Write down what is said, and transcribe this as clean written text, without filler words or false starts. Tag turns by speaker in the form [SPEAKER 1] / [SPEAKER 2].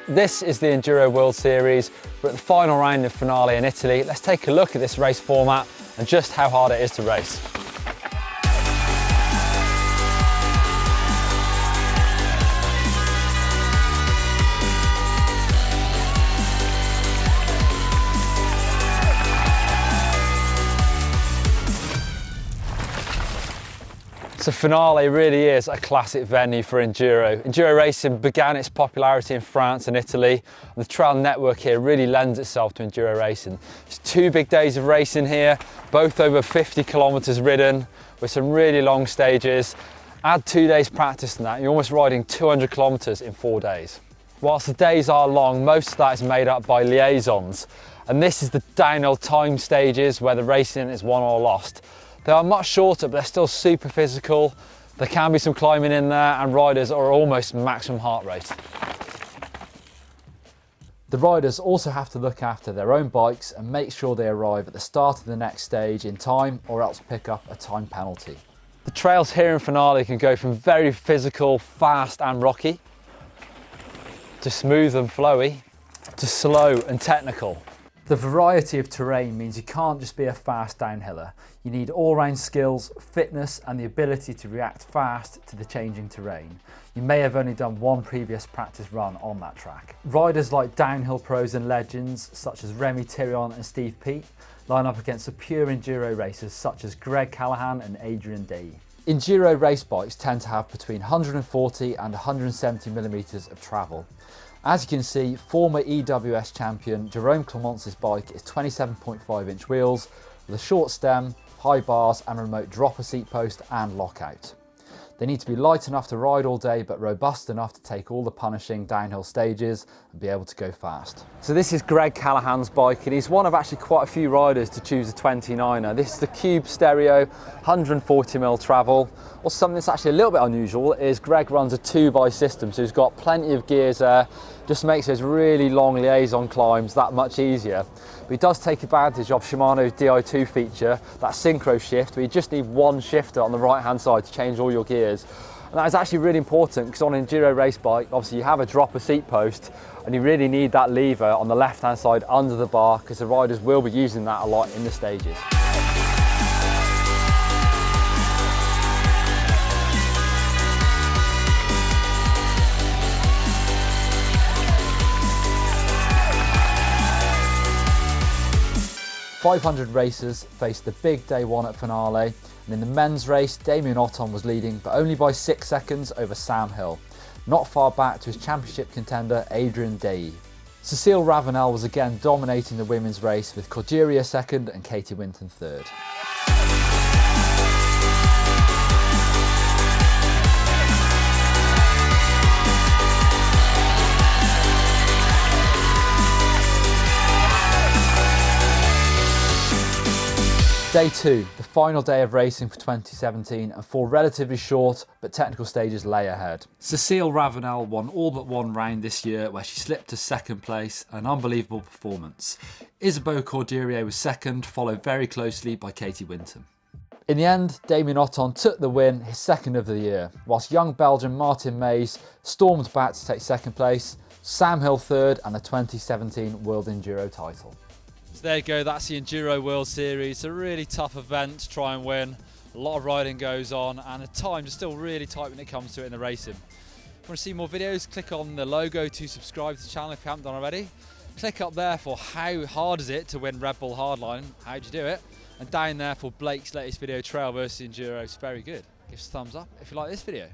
[SPEAKER 1] This is the Enduro World Series. We're at the final round of finale in Italy. Let's take a look at this race format and just how hard it is to race. So Finale really is a classic venue for enduro. Enduro racing began its popularity in France and Italy. The trail network here really lends itself to enduro racing. It's 2 big days of racing here, both over 50 kilometers ridden with some really long stages. Add 2 days practice to that, you're almost riding 200 kilometers in 4 days. Whilst the days are long, most of that is made up by liaisons. And this is the downhill time stages where the racing is won or lost. They are much shorter, but they're still super physical. There can be some climbing in there and riders are almost maximum heart rate. The riders also have to look after their own bikes and make sure they arrive at the start of the next stage in time or else pick up a time penalty. The trails here in Finale can go from very physical, fast and rocky, to smooth and flowy, to slow and technical. The variety of terrain means you can't just be a fast downhiller. You need all-round skills, fitness and the ability to react fast to the changing terrain. You may have only done one previous practice run on that track. Riders like downhill pros and legends such as Remy Thirion and Steve Peat line up against the pure enduro racers such as Greg Callahan and Adrian Day. Enduro race bikes tend to have between 140 and 170 millimeters of travel. As you can see, former EWS champion Jerome Clemence's bike is 27.5 inch wheels with a short stem, high bars and remote dropper seat post and lockout. They need to be light enough to ride all day but robust enough to take all the punishing downhill stages and be able to go fast. So this is Greg Callahan's bike and he's one of actually quite a few riders to choose a 29er. This is the Cube Stereo 140mm travel. Or something that's actually a little bit unusual is Greg runs a 2x system, so he's got plenty of gears there, just makes those really long liaison climbs that much easier. But he does take advantage of Shimano's Di2 feature, that synchro shift, where you just need one shifter on the right hand side to change all your gears. And that is actually really important because on an enduro race bike, obviously you have a dropper seat post and you really need that lever on the left hand side under the bar because the riders will be using that a lot in the stages. 500 racers faced the big day one at Finale, and in the men's race, Damien Otton was leading, but only by 6 seconds over Sam Hill, not far back to his championship contender Adrian Day. Cecile Ravenel was again dominating the women's race with Corderia second and Katie Winton third. Day 2, the final day of racing for 2017 and 4 relatively short but technical stages lay ahead. Cecile Ravenel won all but one round this year where she slipped to second place, an unbelievable performance. Isabeau Corderia was second, followed very closely by Katie Winton. In the end, Damien Otton took the win, his second of the year, whilst young Belgian Martin Mays stormed back to take second place, Sam Hill third and the 2017 World Enduro title.
[SPEAKER 2] So there you go, that's the Enduro World Series. A really tough event to try and win. A lot of riding goes on and the times are still really tight when it comes to it in the racing. If you want to see more videos, click on the logo to subscribe to the channel if you haven't done already. Click up there for how hard is it to win Red Bull Hardline, how do you do it? And down there for Blake's latest video, Trail vs Enduro, it's very good. Give us a thumbs up if you like this video.